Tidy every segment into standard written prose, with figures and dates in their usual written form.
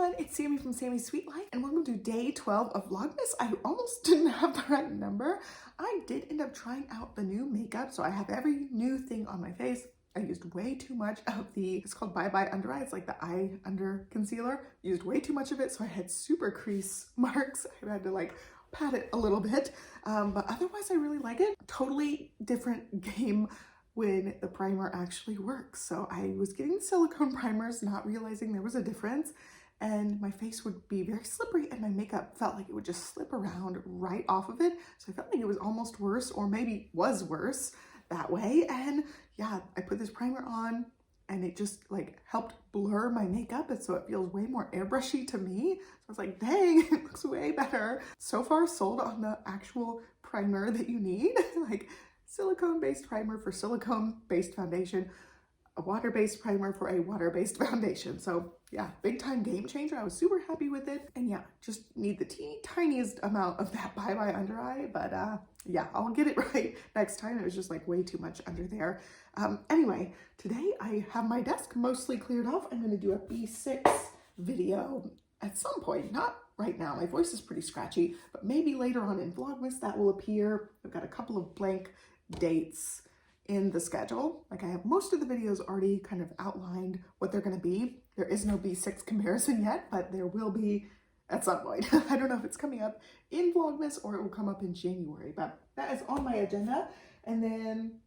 everyone, it's Sammy from Sammy's Sweet Life, and welcome to day 12 of Vlogmas. I almost didn't have the right number. I did end up trying out the new makeup, so I have every new thing on my face. I used way too much of it's called Bye Bye Under Eye. It's like the eye under concealer. Used way too much of it, so I had super crease marks. I had to like pat it a little bit, but otherwise I really like it. Totally different game when the primer actually works. So I was getting silicone primers, not realizing there was a difference, and my face would be very slippery and my makeup felt like it would just slip around right off of it. So I felt like it was almost worse, or maybe was worse that way. And yeah, I put this primer on and it just like helped blur my makeup, and so it feels way more airbrushy to me. So I was like, dang, it looks way better. So far sold on the actual primer that you need, like silicone-based primer for silicone-based foundation, a water-based primer for a water-based foundation. So yeah, big time game changer. I was super happy with it. And yeah, just need the teeny tiniest amount of that Bye Bye Under Eye, but yeah, I'll get it right next time. It was just like way too much under there. Anyway, today I have my desk mostly cleared off. I'm gonna do a B6 video at some point, not right now. My voice is pretty scratchy, but maybe later on in Vlogmas that will appear. I've got a couple of blank dates in the schedule. Like I have most of the videos already kind of outlined what they're going to be. There is no B6 comparison yet, but there will be at some point. I don't know if it's coming up in Vlogmas or it will come up in January, but that is on my agenda. And then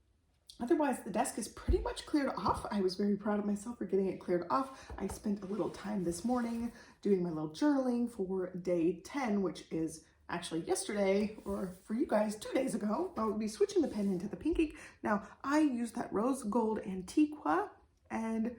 otherwise the desk is pretty much cleared off. I was very proud of myself for getting it cleared off. I spent a little time this morning doing my little journaling for day 10, which is actually yesterday, or for you guys 2 days ago. I'll be switching the pen into the pink ink. Now I use that rose gold Antiqua and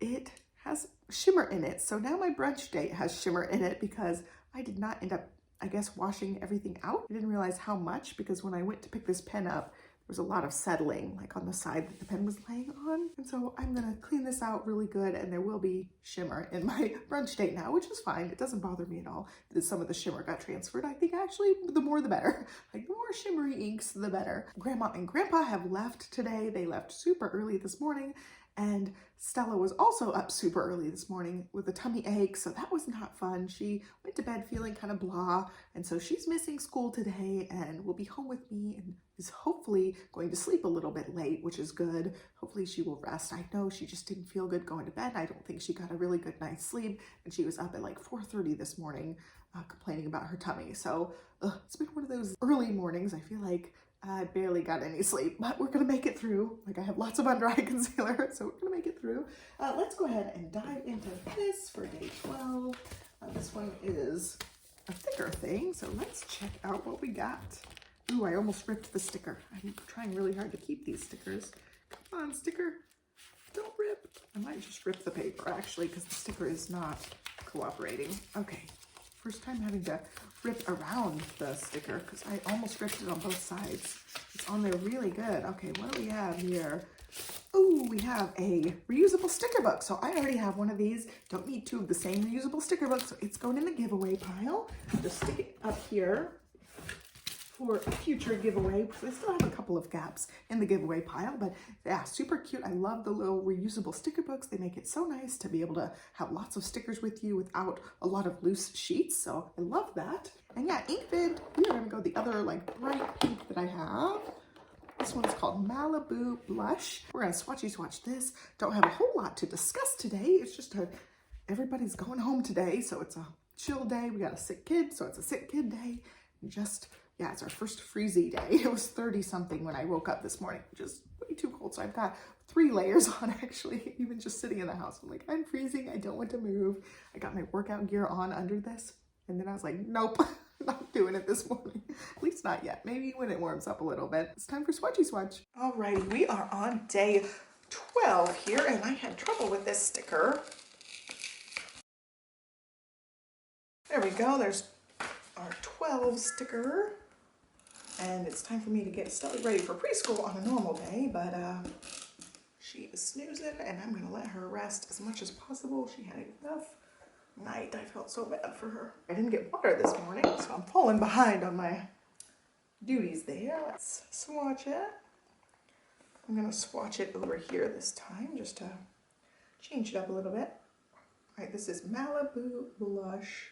it has shimmer in it. So now my brunch date has shimmer in it because I did not end up, I guess, washing everything out. I didn't realize how much, because when I went to pick this pen up, there was a lot of settling like on the side that the pen was laying on. And so I'm gonna clean this out really good, and there will be shimmer in my brunch date now, which is fine. It doesn't bother me at all that some of the shimmer got transferred. I think actually the more the better. Like the more shimmery inks, the better. Grandma and Grandpa have left today. They left super early this morning, and Stella was also up super early this morning with a tummy ache, so that was not fun. She went to bed feeling kind of blah, and so she's missing school today and will be home with me and is hopefully going to sleep a little bit late, which is good. Hopefully she will rest. I know she just didn't feel good going to bed. I don't think she got a really good night's sleep, and she was up at like 4:30 this morning complaining about her tummy. So it's been one of those early mornings. I feel like I barely got any sleep, but we're gonna make it through. Like I have lots of under eye concealer, so we're gonna make it through. Let's go ahead and dive into this for day 12. This one is a thicker thing, so let's check out what we got. Ooh, I almost ripped the sticker. I'm trying really hard to keep these stickers. Come on, sticker, don't rip. I might just rip the paper actually, because the sticker is not cooperating. Okay, first time having to rip around the sticker because I almost ripped it on both sides. It's on there really good. Okay, what do we have here? Oh, we have a reusable sticker book. So I already have one of these. Don't need two of the same reusable sticker books, so it's going in the giveaway pile. Just stick it up here for a future giveaway, because I still have a couple of gaps in the giveaway pile. But yeah, super cute. I love the little reusable sticker books. They make it so nice to be able to have lots of stickers with you without a lot of loose sheets. So I love that. And yeah, ink bib, we are gonna go the other like bright pink that I have. This one's called Malibu Blush. We're gonna swatchy swatch this. Don't have a whole lot to discuss today. It's just everybody's going home today, so it's a chill day. We got a sick kid, so it's a sick kid day. And yeah, it's our first freezy day. It was 30 something when I woke up this morning, just way too cold. So I've got 3 layers on actually, even just sitting in the house. I'm like, I'm freezing, I don't want to move. I got my workout gear on under this. And then I was like, nope, not doing it this morning. At least not yet. Maybe when it warms up a little bit. It's time for swatchy swatch. Alrighty, we are on day 12 here, and I had trouble with this sticker. There we go, there's our 12 sticker. And it's time for me to get Stella ready for preschool on a normal day, but she is snoozing, and I'm gonna let her rest as much as possible. She had enough night. I felt so bad for her. I didn't get water this morning, so I'm falling behind on my duties there. Let's swatch it. I'm gonna swatch it over here this time, just to change it up a little bit. right, this is Malibu Blush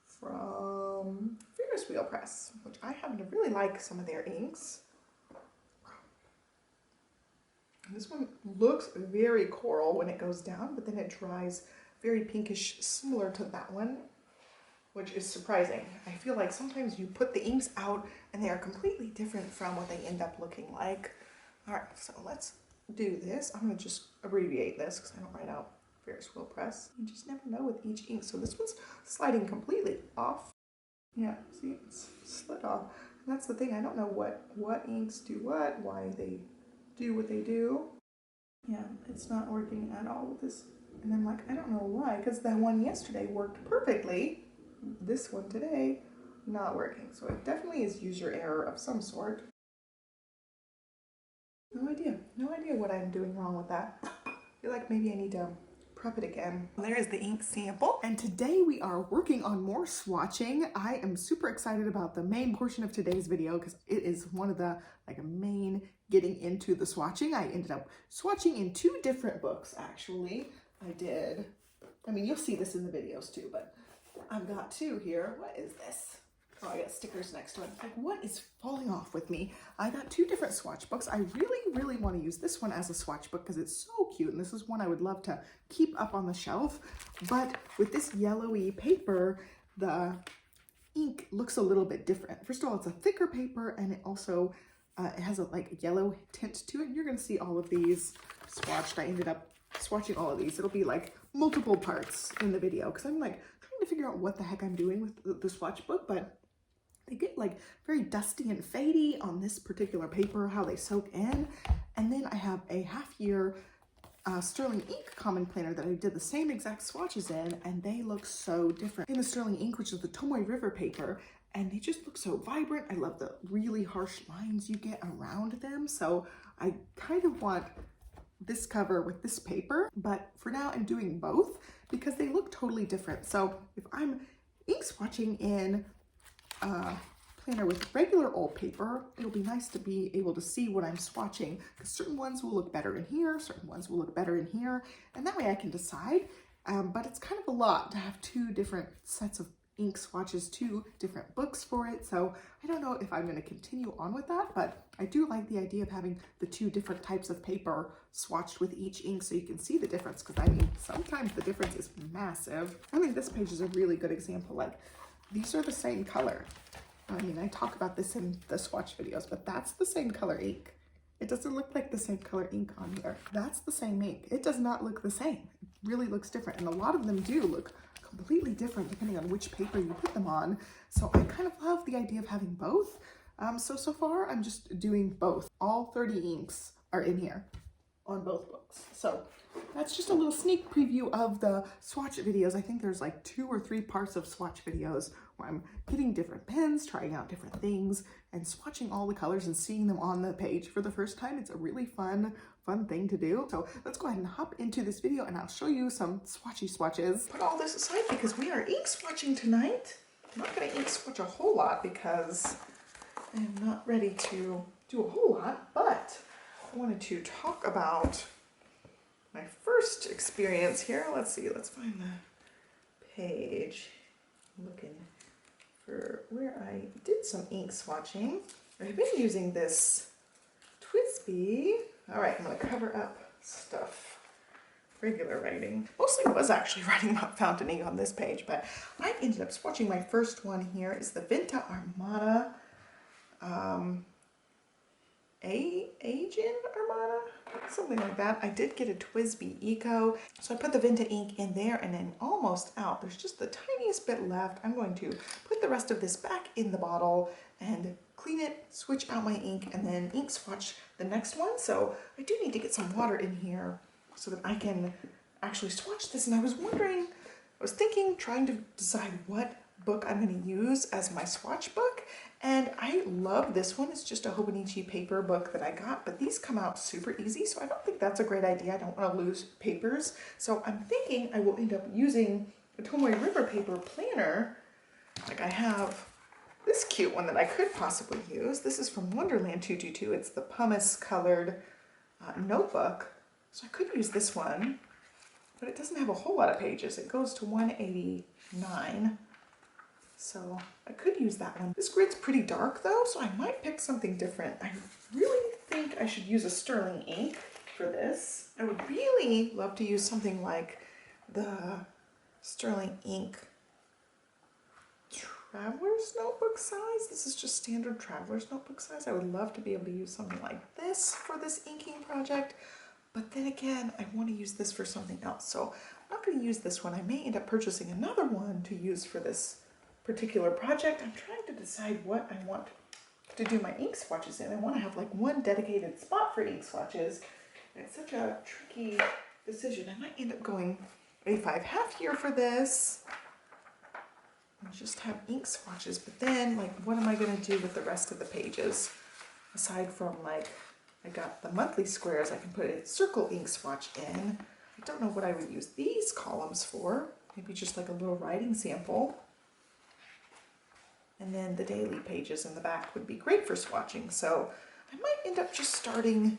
from Ferris Wheel Press, which I happen to really like some of their inks. This one looks very coral when it goes down, but then it dries very pinkish, similar to that one, which is surprising. I feel like sometimes you put the inks out and they are completely different from what they end up looking like. All right, so let's do this. I'm gonna just abbreviate this because I don't write out Ferris Wheel Press. You just never know with each ink. So this one's sliding completely off. Yeah, see, it's slid off. And that's the thing, I don't know what inks do what, why they do what they do. Yeah, it's not working at all with this. And I'm like, I don't know why, because that one yesterday worked perfectly. This one today, not working. So it definitely is user error of some sort. No idea what I'm doing wrong with that. I feel like maybe I need to prep it again. There is the ink sample. And today we are working on more swatching. I am super excited about the main portion of today's video because it is one of the main getting into the swatching. I ended up swatching in 2 different books actually. I mean, you'll see this in the videos too, but I've got 2 here. What is this? Oh, I got stickers next to it. Like, what is falling off with me? I got 2 different swatch books. I really want to use this one as a swatch book because it's so cute, and this is one I would love to keep up on the shelf. But with this yellowy paper, the ink looks a little bit different. First of all, it's a thicker paper, and it also it has a yellow tint to it. And you're going to see all of these swatched. I ended up swatching all of these. It'll be like multiple parts in the video because I'm trying to figure out what the heck I'm doing with the swatch book, but they get very dusty and fadey on this particular paper, how they soak in. And then I have a half-year Sterling Ink common planner that I did the same exact swatches in, and they look so different. In the Sterling Ink, which is the Tomoe River paper, and they just look so vibrant. I love the really harsh lines you get around them. So I kind of want this cover with this paper, but for now I'm doing both because they look totally different. So if I'm ink swatching in planner with regular old paper, it'll be nice to be able to see what I'm swatching because certain ones will look better in here, certain ones will look better in here, and that way I can decide. But it's kind of a lot to have 2 different sets of ink swatches, 2 different books for it. So I don't know if I'm going to continue on with that, but I do like the idea of having the 2 different types of paper swatched with each ink so you can see the difference, because I mean, sometimes the difference is massive. I think this page is a really good example. These are the same color. I mean, I talk about this in the swatch videos, but that's the same color ink. It doesn't look like the same color ink on here. That's the same ink. It does not look the same. It really looks different. And a lot of them do look completely different depending on which paper you put them on. So I kind of love the idea of having both. So far I'm just doing both. All 30 inks are in here on both books. So that's just a little sneak preview of the swatch videos. I think there's 2 or 3 parts of swatch videos where I'm getting different pens, trying out different things, and swatching all the colors and seeing them on the page for the first time. It's a really fun thing to do. So let's go ahead and hop into this video and I'll show you some swatchy swatches. Put all this aside because we are ink swatching tonight. I'm not going to ink swatch a whole lot because I am not ready to do a whole lot, but I wanted to talk about my first experience here. Let's see, let's find the page. I'm looking for where I did some ink swatching. I've been using this Twisby. All right, I'm gonna cover up stuff. Regular writing. Mostly was actually writing about fountain ink on this page, but I ended up swatching my first one here. Is the Venta Armada Agent Armada, something like that. I did get a Twisby Eco, so I put the Venta ink in there and then almost out. There's just the tiniest bit left. I'm going to put the rest of this back in the bottle and clean it, switch out my ink, and then ink swatch the next one. So I do need to get some water in here so that I can actually swatch this. And I was thinking, trying to decide what book I'm going to use as my swatch book. And I love this one. It's just a Hobonichi paper book that I got, but these come out super easy, so I don't think that's a great idea. I don't want to lose papers. So I'm thinking I will end up using a Tomoe River paper planner. I have this cute one that I could possibly use. This is from Wonderland 222. It's the pumice colored notebook. So I could use this one. but it doesn't have a whole lot of pages. It goes to 189. So I could use that one. This grid's pretty dark though, so I might pick something different. I really think I should use a sterling ink for this. I would really love to use something like the sterling ink Traveler's Notebook size. This is just standard Traveler's Notebook size. I would love to be able to use something like this for this inking project, but then again, I want to use this for something else. So I'm not going to use this one. I may end up purchasing another one to use for this particular project. I'm trying to decide what I want to do my ink swatches in. I want to have like one dedicated spot for ink swatches. And it's such a tricky decision. I might end up going A5 half year for this and just have ink swatches. But then, like, what am I going to do with the rest of the pages? Aside from, like, I got the monthly squares, I can put a circle ink swatch in. I don't know what I would use these columns for. Maybe just like a little writing sample. And then the daily pages in the back would be great for swatching. So I might end up just starting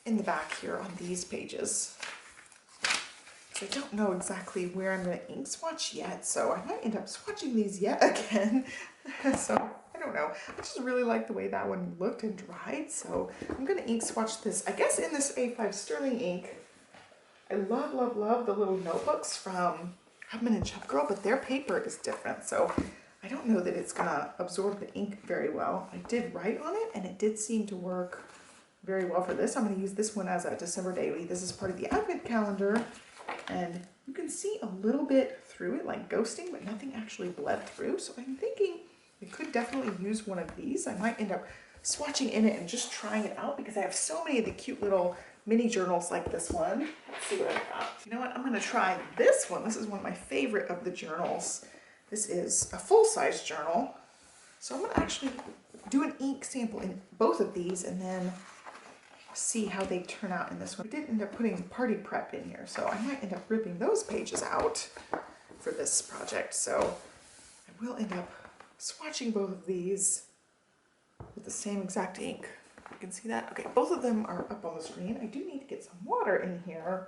in the back here on these pages. So I don't know exactly where I'm going to ink swatch yet, so I might end up swatching these yet again. So I don't know. I just really like the way that one looked and dried, so I'm going to ink swatch this, I guess, in this A5 sterling ink. I love, love, love the little notebooks from Hubman and Chef Girl, but their paper is different, so I don't know that it's gonna absorb the ink very well. I did write on it and it did seem to work very well for this. I'm gonna use this one as a December daily. This is part of the Advent calendar and you can see a little bit through it, like ghosting, but nothing actually bled through. So I'm thinking I could definitely use one of these. I might end up swatching in it and just trying it out because I have so many of the cute little mini journals like this one. Let's see what I got. You know what, I'm gonna try this one. This is one of my favorite of the journals. This is a full-size journal. So I'm gonna actually do an ink sample in both of these and then see how they turn out in this one. I did end up putting party prep in here, so I might end up ripping those pages out for this project. So I will end up swatching both of these with the same exact ink. You can see that? Okay, both of them are up on the screen. I do need to get some water in here.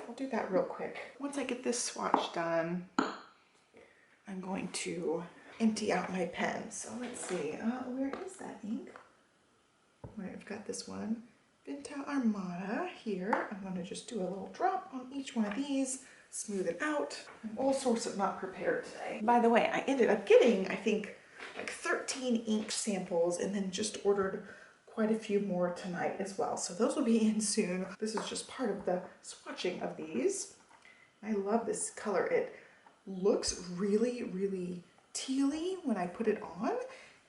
I'll do that real quick. Once I get this swatch done, I'm going to empty out my pen. So let's see, where is that ink? Right, I've got this one, Vinta Armada here. I'm going to just do a little drop on each one of these, smooth it out. I'm all sorts of not prepared today. By the way, I ended up getting, I think, like 13 ink samples and then just ordered quite a few more tonight as well. So those will be in soon. This is just part of the swatching of these. I love this color. It looks really, really tealy when I put it on,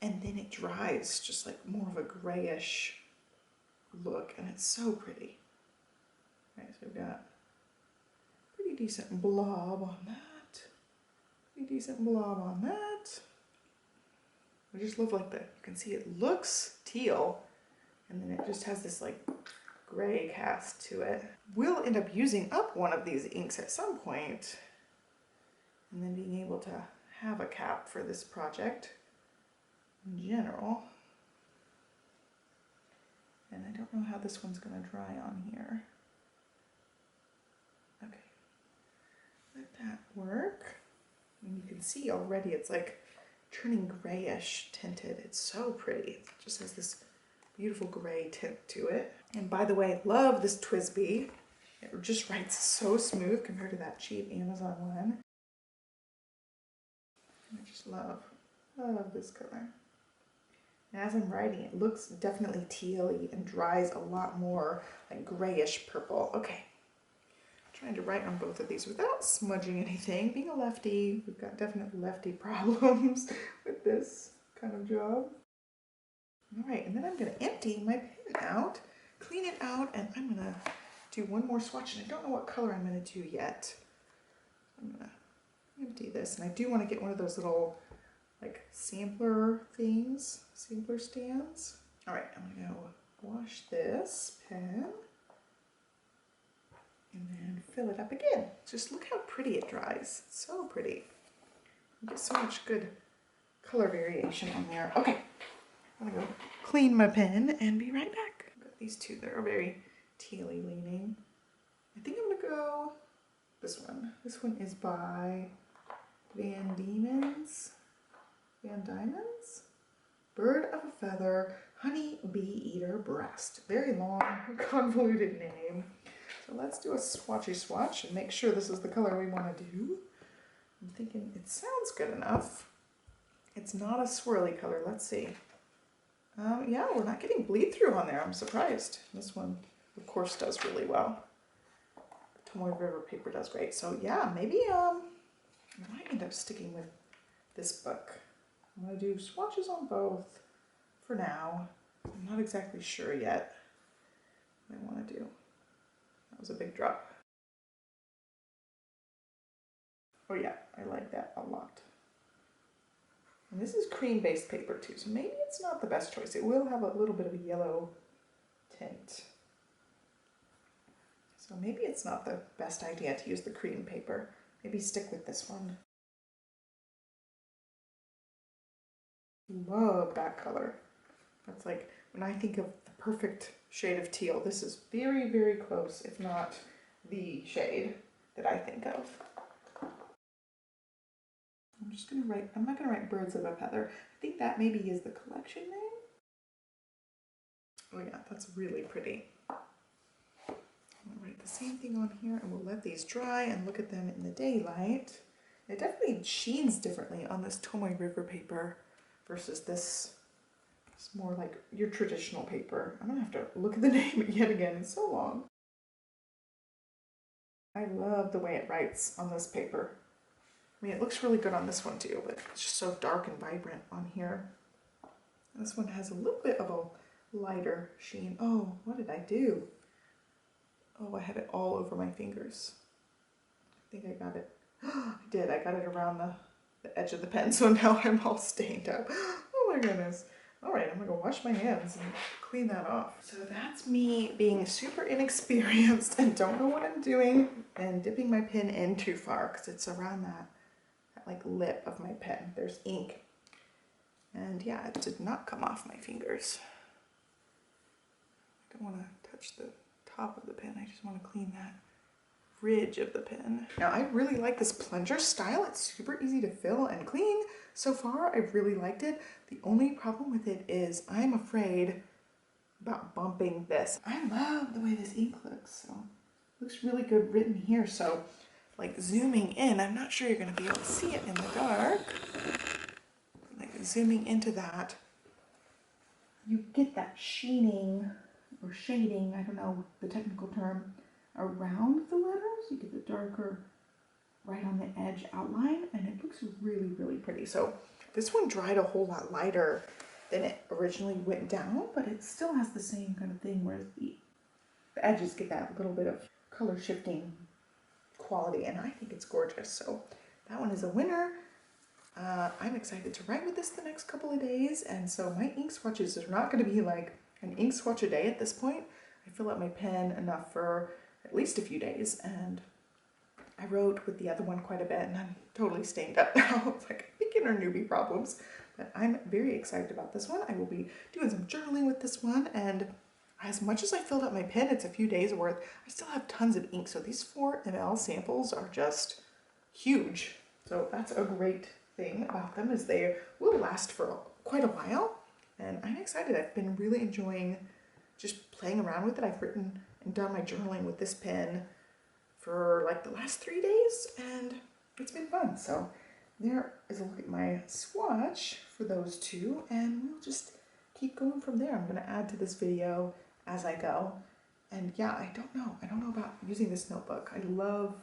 and then it dries just like more of a grayish look, and it's so pretty. All right, so we've got pretty decent blob on that. Pretty decent blob on that. I just love like the, you can see it looks teal, and then it just has this like gray cast to it. We'll end up using up one of these inks at some point, and then being able to have a cap for this project in general. And I don't know how this one's going to dry on here. Okay, let that work. And you can see already it's like turning grayish tinted. It's so pretty. It just has this beautiful gray tint to it. And by the way, love this TWSBI. It just writes so smooth compared to that cheap Amazon one. I just love this color. And as I'm writing, it looks definitely tealy and dries a lot more like grayish purple. Okay, I'm trying to write on both of these without smudging anything. Being a lefty, we've got definite lefty problems with this kind of job. All right, and then I'm gonna empty my pen out, clean it out, and I'm gonna do one more swatch, and I don't know what color I'm gonna do yet. I'm gonna empty this, and I do want to get one of those little like sampler things, sampler stands. All right, I'm gonna go wash this pen and then fill it up again. Just look how pretty it dries. It's so pretty. You get so much good color variation on there. Okay, I'm gonna go clean my pen and be right back. I've got these two that are very tealy leaning. I think I'm gonna go this one. This one is by Van Diemen's. Van Diemen's? Bird of a Feather, Honey Bee Eater Breast. Very long, convoluted name. So let's do a swatchy swatch and make sure this is the color we want to do. I'm thinking it sounds good enough. It's not a swirly color. Let's see. Yeah, we're not getting bleed through on there. I'm surprised. This one, of course, does really well. Tomoe River paper does great. So yeah, maybe I might end up sticking with this book. I'm going to do swatches on both for now. I'm not exactly sure yet what I want to do. That was a big drop. Oh yeah, I like that a lot. And this is cream-based paper too, so maybe it's not the best choice. It will have a little bit of a yellow tint. So maybe it's not the best idea to use the cream paper. Maybe stick with this one. Love that color. That's like, when I think of the perfect shade of teal, this is very, very close, if not the shade that I think of. I'm just gonna write, I'm not gonna write Birds of a Feather. I think that maybe is the collection name. Oh yeah, that's really pretty. I'm gonna write the same thing on here and we'll let these dry and look at them in the daylight. It definitely sheens differently on this Tomoe River paper versus this. It's more like your traditional paper. I'm gonna have to look at the name yet again, it's so long. I love the way it writes on this paper. I mean, it looks really good on this one too, but it's just so dark and vibrant on here. This one has a little bit of a lighter sheen. Oh, what did I do? Oh, I had it all over my fingers. I think I got it. I did, I got it around the edge of the pen, so now I'm all stained up. Oh my goodness. All right, I'm gonna go wash my hands and clean that off. So that's me being super inexperienced and don't know what I'm doing and dipping my pen in too far because it's around that like lip of my pen. There's ink. And yeah, it did not come off my fingers. I don't want to touch the top of the pen. I just want to clean that ridge of the pen. Now I really like this plunger style. It's super easy to fill and clean. So far, I've really liked it. The only problem with it is I'm afraid about bumping this. I love the way this ink looks. So it looks really good written here. So like zooming in, I'm not sure you're going to be able to see it in the dark. Like zooming into that, you get that sheening or shading, I don't know the technical term, around the letters. You get the darker right on the edge outline and it looks really, really pretty. So this one dried a whole lot lighter than it originally went down, but it still has the same kind of thing where the edges get that little bit of color shifting quality, and I think it's gorgeous. So that one is a winner. I'm excited to write with this the next couple of days, and so my ink swatches are not going to be like an ink swatch a day at this point. I fill up my pen enough for at least a few days, and I wrote with the other one quite a bit, and I'm totally stained up now. It's like beginner newbie problems, but I'm very excited about this one. I will be doing some journaling with this one, and as much as I filled up my pen, it's a few days worth, I still have tons of ink. So these 4 ml samples are just huge. So that's a great thing about them, is they will last for quite a while. And I'm excited. I've been really enjoying just playing around with it. I've written and done my journaling with this pen for like the last 3 days, and it's been fun. So there is a look at my swatch for those two, and we'll just keep going from there. I'm going to add to this video as I go. And yeah, I don't know about using this notebook. I love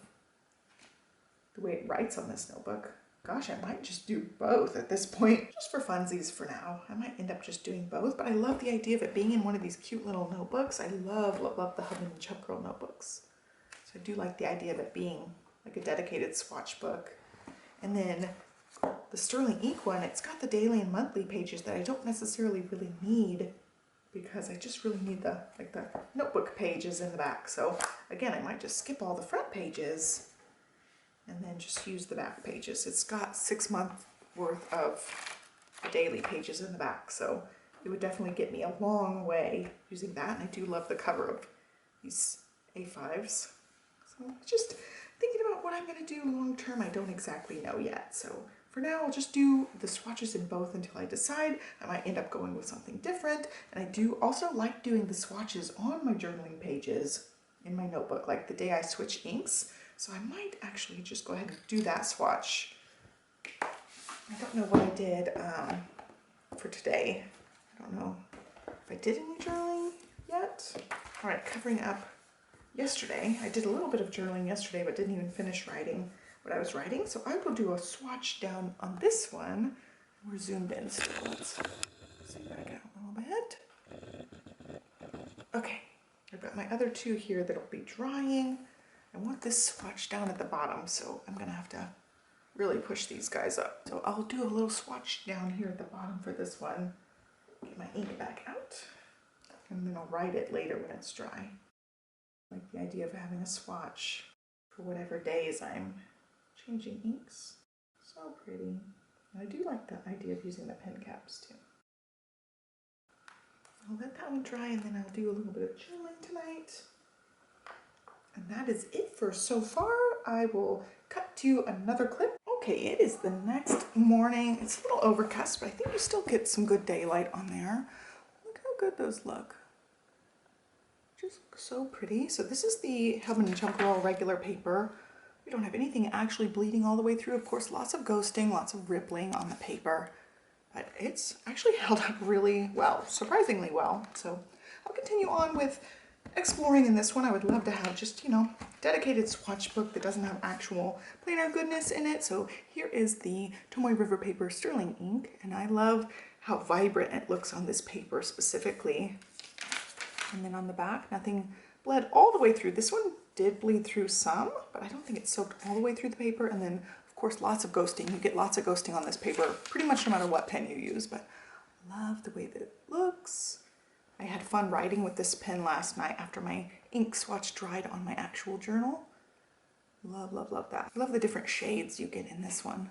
the way it writes on this notebook. Gosh, I might just do both at this point, just for funsies for now. I might end up just doing both, but I love the idea of it being in one of these cute little notebooks. I love the Hub and Chub Girl notebooks. So I do like the idea of it being like a dedicated swatch book. And then the Sterling Ink one, it's got the daily and monthly pages that I don't necessarily really need, because I just really need the notebook pages in the back. So again, I might just skip all the front pages and then just use the back pages. It's got 6 months worth of the daily pages in the back, so it would definitely get me a long way using that. And I do love the cover of these A5s. So just thinking about what I'm gonna do long term. I don't exactly know yet. So for now, I'll just do the swatches in both until I decide. I might end up going with something different. And I do also like doing the swatches on my journaling pages in my notebook, like the day I switch inks. So I might actually just go ahead and do that swatch. I don't know what I did for today. I don't know if I did any journaling yet. All right, covering up yesterday. I did a little bit of journaling yesterday, but didn't even finish writing what I was writing. So I will do a swatch down on this one. We're zoomed in still. Let's zoom back out a little bit. Okay, I've got my other two here that'll be drying. I want this swatch down at the bottom, so I'm gonna have to really push these guys up. So I'll do a little swatch down here at the bottom for this one. Get my ink back out, and then I'll write it later when it's dry. I like the idea of having a swatch for whatever days I'm changing inks. So pretty. And I do like the idea of using the pen caps too. I'll let that one dry, and then I'll do a little bit of journaling tonight. And that is it for so far. I will cut to another clip. Okay, it is the next morning. It's a little overcast, but I think you still get some good daylight on there. Look how good those look. Just so pretty. So this is the Hubman & Chunk Roll regular paper. We don't have anything actually bleeding all the way through. Of course, lots of ghosting, lots of rippling on the paper, but it's actually held up really well, surprisingly well. So I'll continue on with exploring in this one. I would love to have just, you know, dedicated swatch book that doesn't have actual planner goodness in it. So here is the Tomoe River Paper Sterling ink, and I love how vibrant it looks on this paper specifically. And then on the back, nothing bled all the way through. This one did bleed through some, but I don't think it soaked all the way through the paper. And then, of course, lots of ghosting. You get lots of ghosting on this paper, pretty much no matter what pen you use, but I love the way that it looks. I had fun writing with this pen last night after my ink swatch dried on my actual journal. Love, love, love that. I love the different shades you get in this one.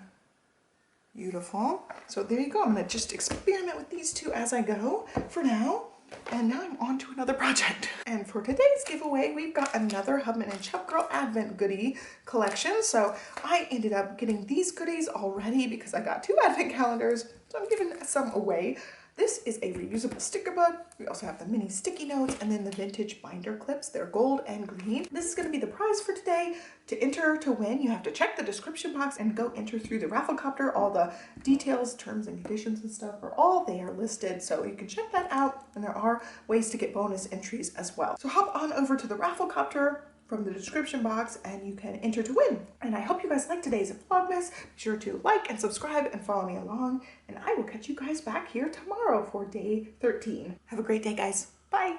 Beautiful. So there you go. I'm gonna just experiment with these two as I go for now. And now I'm on to another project. And for today's giveaway, we've got another Hubman & Chunk Girl Advent goodie collection. So I ended up getting these goodies already because I got 2 Advent calendars. So I'm giving some away. This is a reusable sticker book. We also have the mini sticky notes and then the vintage binder clips. They're gold and green. This is going to be the prize for today. To enter to win, you have to check the description box and go enter through the Rafflecopter. All the details, terms and conditions and stuff are all there listed, so you can check that out, and there are ways to get bonus entries as well. So hop on over to the Rafflecopter from the description box and you can enter to win. And I hope you guys liked today's Vlogmas. Be sure to like and subscribe and follow me along, and I will catch you guys back here tomorrow for day 13. Have a great day, guys. Bye.